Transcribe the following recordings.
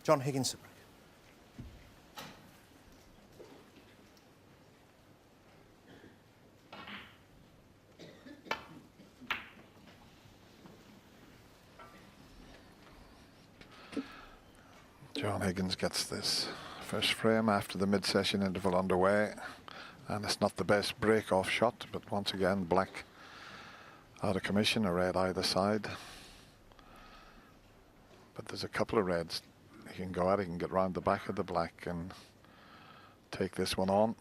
John Higgins. John Higgins gets this first frame after the mid-session interval underway, and it's not the best break-off shot, but once again black out of commission, a red either side. But there's a couple of reds he can go at. He can get round the back of the black and take this one on.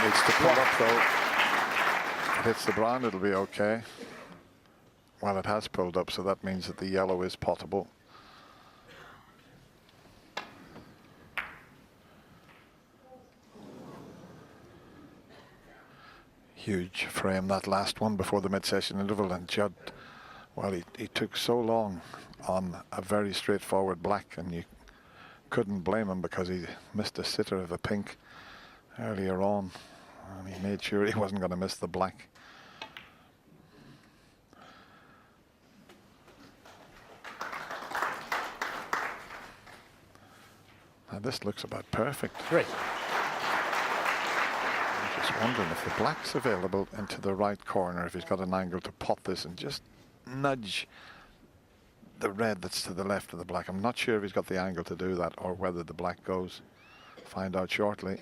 Needs to pull up though. If it hits the brown, it'll be okay. Well, it has pulled up, so that means that the yellow is potable. Huge frame, that last one before the mid-session interval, and Judd, well, he took so long on a very straightforward black, and you couldn't blame him because he missed a sitter of a pink earlier on, and he made sure he wasn't going to miss the black. Now this looks about perfect. Great. I'm just wondering if the black's available into the right corner, if he's got an angle to pot this and just nudge the red that's to the left of the black. I'm not sure if he's got the angle to do that or whether the black goes. Find out shortly.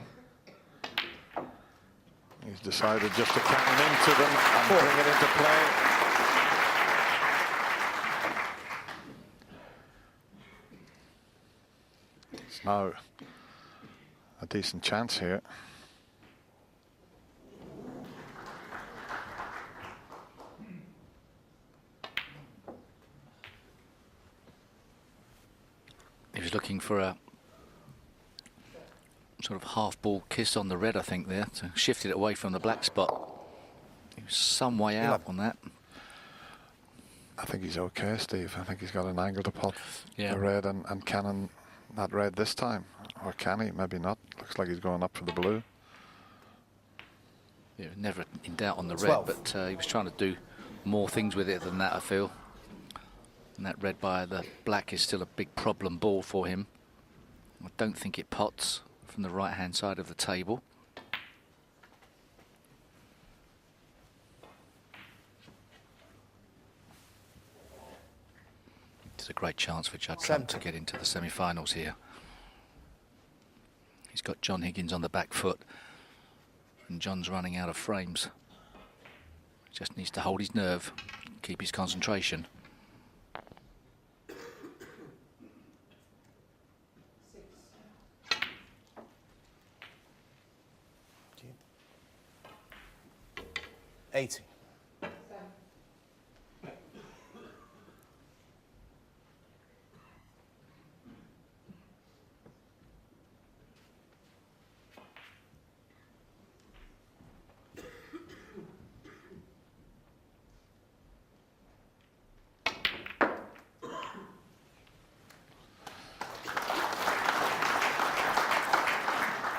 He's decided just to cannon into them and bring it into play. It's now a decent chance here. He was looking for a sort of half-ball kiss on the red, I think, there, to shift it away from the black spot. He was some way out on that. I think he's okay, Steve. I think he's got an angle to pot Yeah. the red and cannon that red this time. Or can he? Maybe not. Looks like he's going up for the blue. Yeah, never in doubt on the 12. red, but he was trying to do more things with it than that, I feel. And that red by the black is still a big problem ball for him. I don't think it pots from the right-hand side of the table. It's a great chance for Judd Trump to get into the semi-finals here. He's got John Higgins on the back foot, and John's running out of frames. Just needs to hold his nerve, keep his concentration. $80.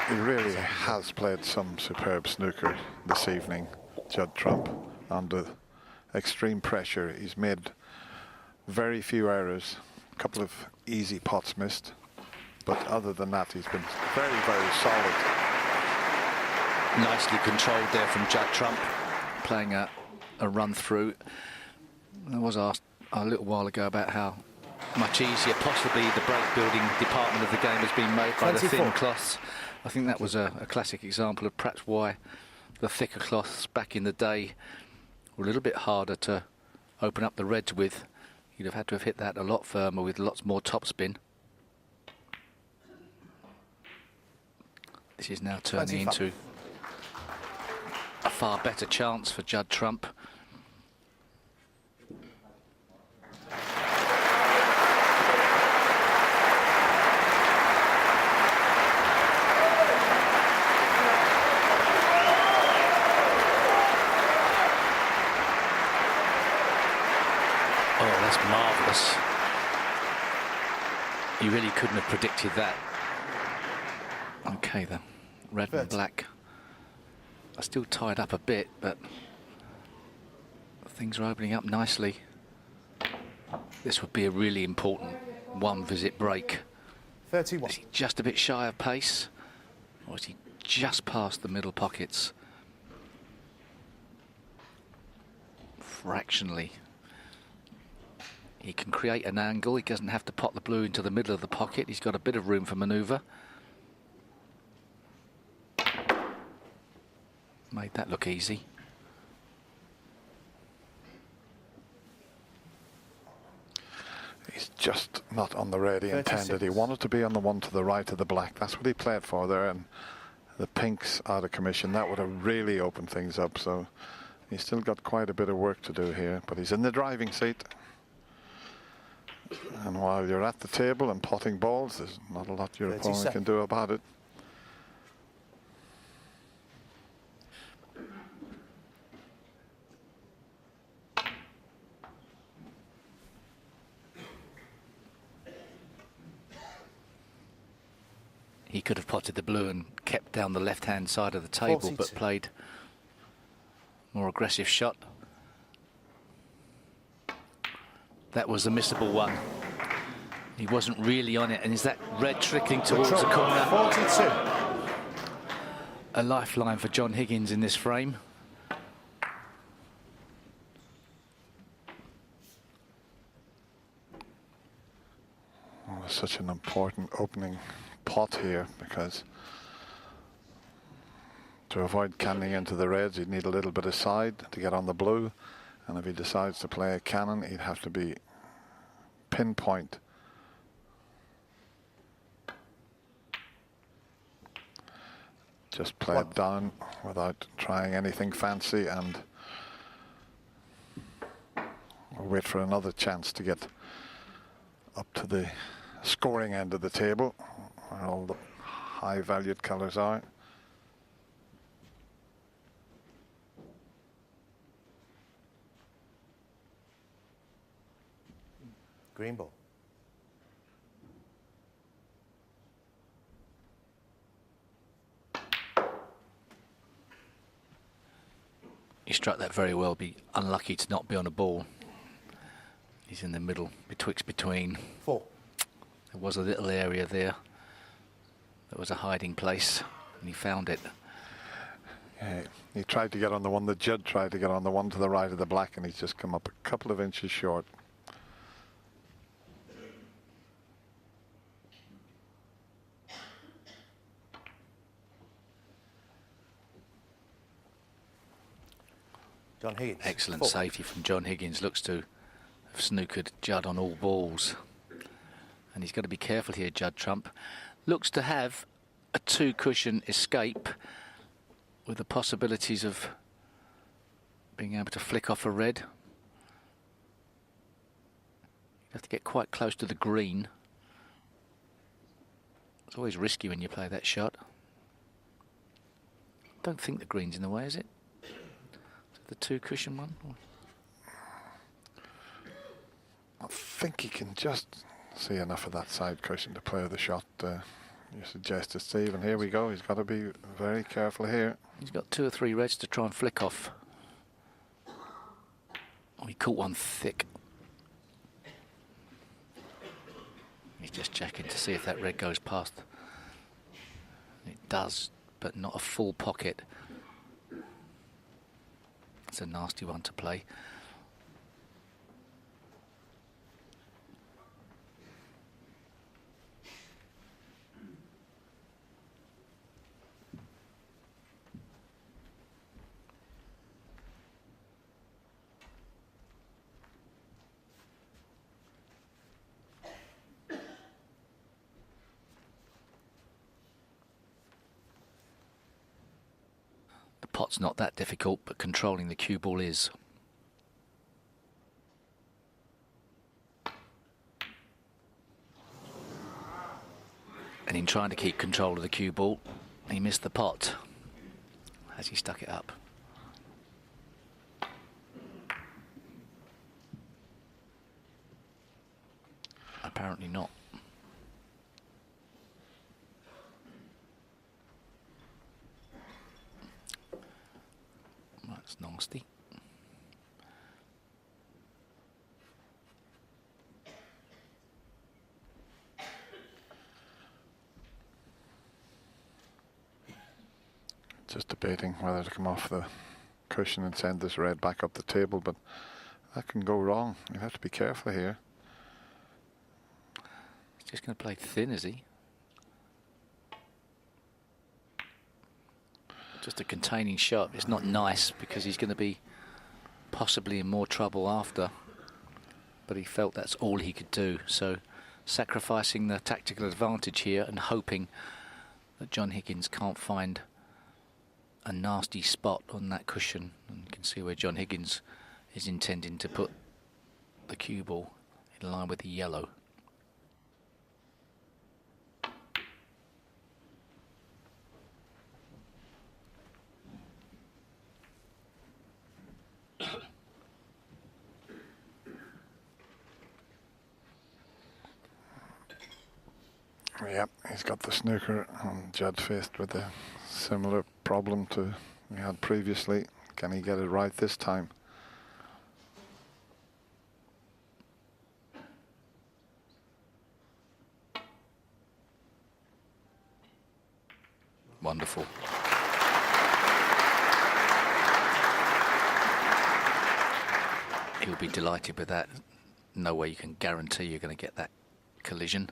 He really has played some superb snooker this evening, Judd Trump, under extreme pressure. He's made very few errors, a couple of easy pots missed, but other than that he's been very, very solid. Nicely controlled there from Judd Trump, playing a run through. I was asked a little while ago about how much easier possibly the break building department of the game has been made by the thin cloths. I think that was a classic example of perhaps why the thicker cloths back in the day were a little bit harder to open up the reds with. You'd have had to have hit that a lot firmer with lots more topspin. This is now turning into a far better chance for Judd Trump. Oh, that's marvellous. You really couldn't have predicted that. Okay, the red and black are still tied up a bit, but things are opening up nicely. This would be a really important one-visit break. 31. Is he just a bit shy of pace? Or is he just past the middle pockets? Fractionally. He can create an angle. He doesn't have to pot the blue into the middle of the pocket. He's got a bit of room for manoeuvre. Made that look easy. He's just not on the red he 36. intended. He wanted to be on the one to the right of the black. That's what he played for there, and the pinks out of commission. That would have really opened things up. So he's still got quite a bit of work to do here, but he's in the driving seat. And while you're at the table and potting balls, there's not a lot your opponent 37. can do about it. He could have potted the blue and kept down the left-hand side of the table, 42. but played more aggressive shot. That was a missable one. He wasn't really on it, and is that red trickling towards the corner? 42. A lifeline for John Higgins in this frame. Oh, it's such an important opening pot here, because to avoid canning into the reds, he'd need a little bit of side to get on the blue, and if he decides to play a cannon, he'd have to be pinpoint. Just play it down without trying anything fancy, and we'll wait for another chance to get up to the scoring end of the table, where all the high valued colours are. Green ball. He struck that very well. Be unlucky to not be on a ball. He's in the middle, between. 4. There was a little area there. There was a hiding place, and he found it. Yeah, he tried to get on the one. The Judd tried to get on the one to the right of the black, and he's just come up a couple of inches short. John Higgins. Excellent 4. safety from John Higgins. Looks to have snookered Judd on all balls. And he's got to be careful here, Judd Trump. Looks to have a 2-cushion escape with the possibilities of being able to flick off a red. You have to get quite close to the green. It's always risky when you play that shot. Don't think the green's in the way, is it? The 2-cushion one? I think he can just see enough of that side cushion to play the shot you suggested, Steve. And here we go. He's got to be very careful here. He's got 2 or 3 reds to try and flick off. Oh, he caught one thick. He's just checking to see if that red goes past. It does, but not a full pocket. It's a nasty one to play. The pot's not that difficult, but controlling the cue ball is. And in trying to keep control of the cue ball, he missed the pot as he stuck it up. Apparently not. That's nasty. just debating whether to come off the cushion and send this red back up the table, but that can go wrong. You have to be careful here. He's just going to play thin, is he? Just a containing shot. It's not nice because he's going to be possibly in more trouble after. But he felt that's all he could do. So sacrificing the tactical advantage here and hoping that John Higgins can't find a nasty spot on that cushion. And you can see where John Higgins is intending to put the cue ball in line with the yellow. Yep, he's got the snooker, and Judd faced with a similar problem to we had previously. Can he get it right this time? Wonderful. He'll be delighted with that. No way you can guarantee you're going to get that collision.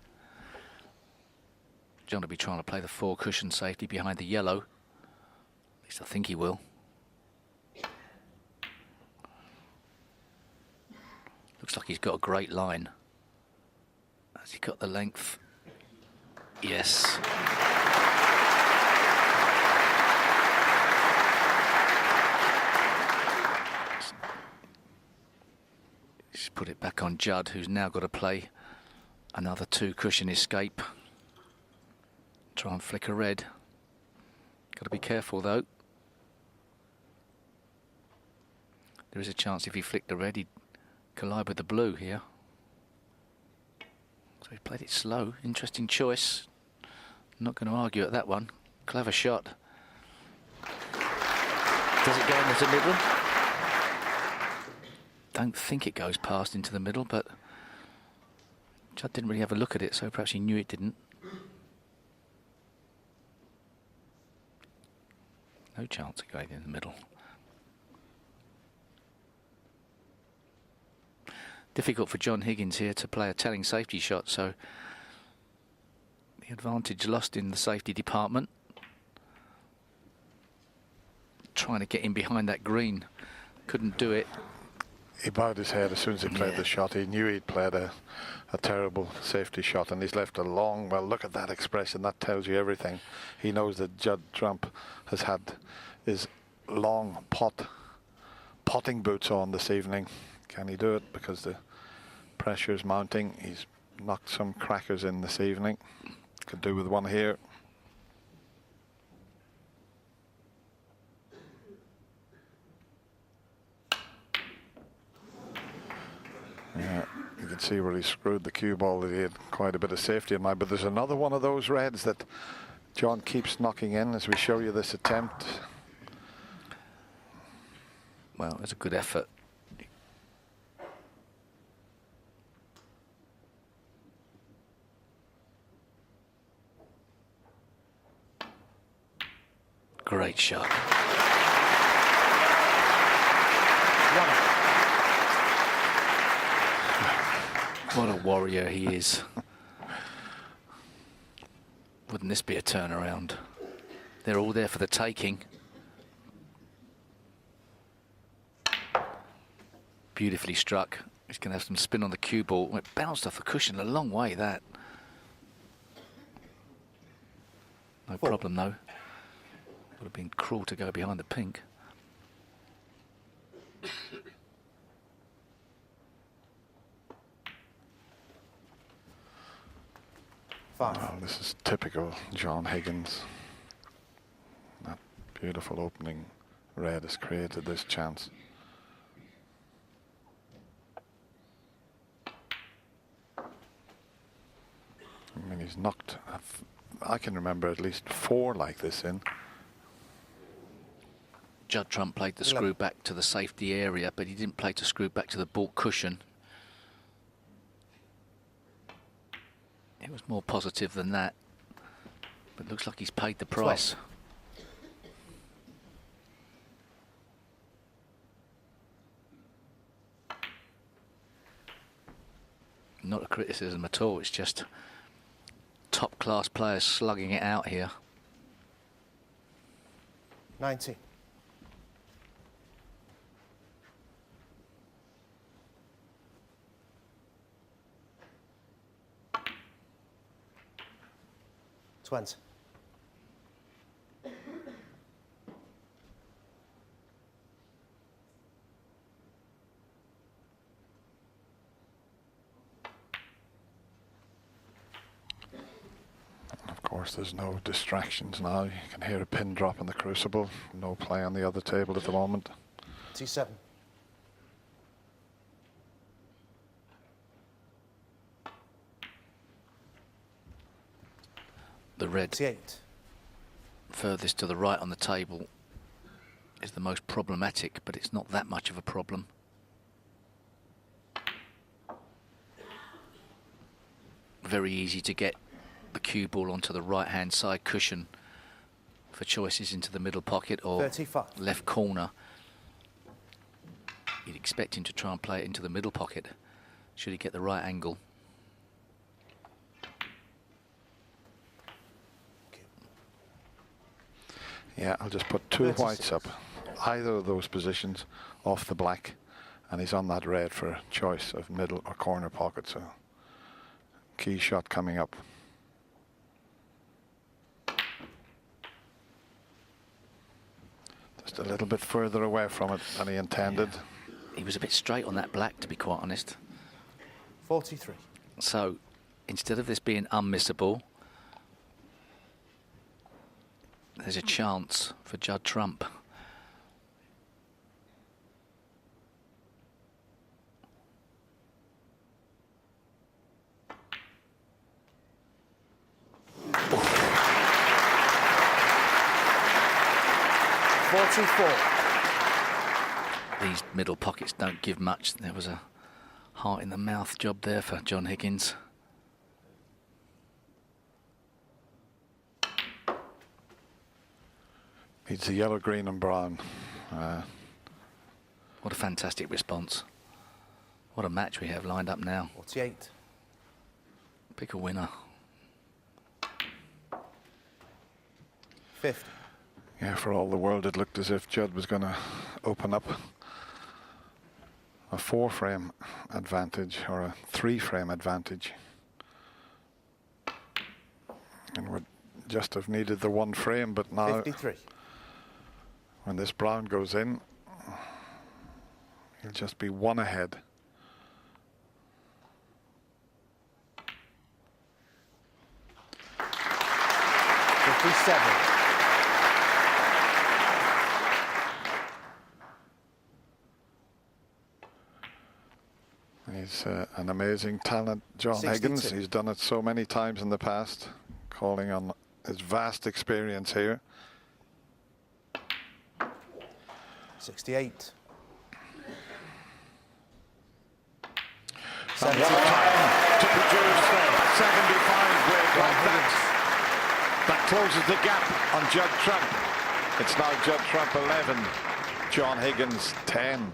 John will be trying to play the 4 cushion safety behind the yellow. At least I think he will. Looks like he's got a great line. Has he got the length? Yes. He's put it back on Judd, who's now got to play another 2 cushion escape. Try and flick a red. Got to be careful though. There is a chance if he flicked the red he'd collide with the blue here. So he played it slow. Interesting choice. Not going to argue at that one. Clever shot. Does it go into the middle? Don't think it goes past into the middle, but Judd didn't really have a look at it, so perhaps he knew it didn't. No chance of going in the middle. Difficult for John Higgins here to play a telling safety shot, so the advantage lost in the safety department. Trying to get in behind that green. Couldn't do it. He bowed his head as soon as he played the shot. He knew he'd played a terrible safety shot, and he's left a long, well, look at that expression. That tells you everything. He knows that Judd Trump has had his long potting boots on this evening. Can he do it? Because the pressure's mounting. He's knocked some crackers in this evening. Could do with one here. Yeah, you can see where he screwed the cue ball. That he had quite a bit of safety in mind. But there's another one of those reds that John keeps knocking in as we show you this attempt. Well, it's a good effort. Great shot. What a warrior he is. Wouldn't this be a turnaround? They're all there for the taking. Beautifully struck. He's going to have some spin on the cue ball. It bounced off the cushion a long way, that. No problem, though. Would have been cruel to go behind the pink. Well, this is typical John Higgins. That beautiful opening red has created this chance. I mean, he's knocked, I can remember at least 4 like this in. Judd Trump played the screw back to the safety area, but he didn't play to screw back to the baulk cushion. It was more positive than that, but looks like he's paid the price. Not a criticism at all. It's just top-class players slugging it out here. 19. Twenty. Of course, there's no distractions now. You can hear a pin drop in the crucible. No play on the other table at the moment. 27. The red 28. furthest to the right on the table is the most problematic, but it's not that much of a problem. Very easy to get the cue ball onto the right-hand side cushion for choices into the middle pocket or 35. left corner. You'd expect him to try and play it into the middle pocket, should he get the right angle. Yeah, I'll just put two 36. whites up, either of those positions off the black, and he's on that red for a choice of middle or corner pocket. So key shot coming up. Just a little bit further away from it than he intended. He was a bit straight on that black, to be quite honest. 43. So instead of this being unmissable, there's a chance for Judd Trump. These middle pockets don't give much. There was a heart in the mouth job there for John Higgins. Needs the yellow, green and brown. What a fantastic response. What a match we have lined up now. 48. Pick a winner. 50. Yeah, for all the world it looked as if Judd was going to open up a 4-frame advantage or a 3-frame advantage. And would just have needed the 1 frame, but now 53. when this brown goes in, he'll just be 1 ahead. He's an amazing talent, John 62. Higgins. He's done it so many times in the past, calling on his vast experience here. 68. And what time to produce a 75 break like that. That closes the gap on Judd Trump. It's now Judd Trump 11, John Higgins 10.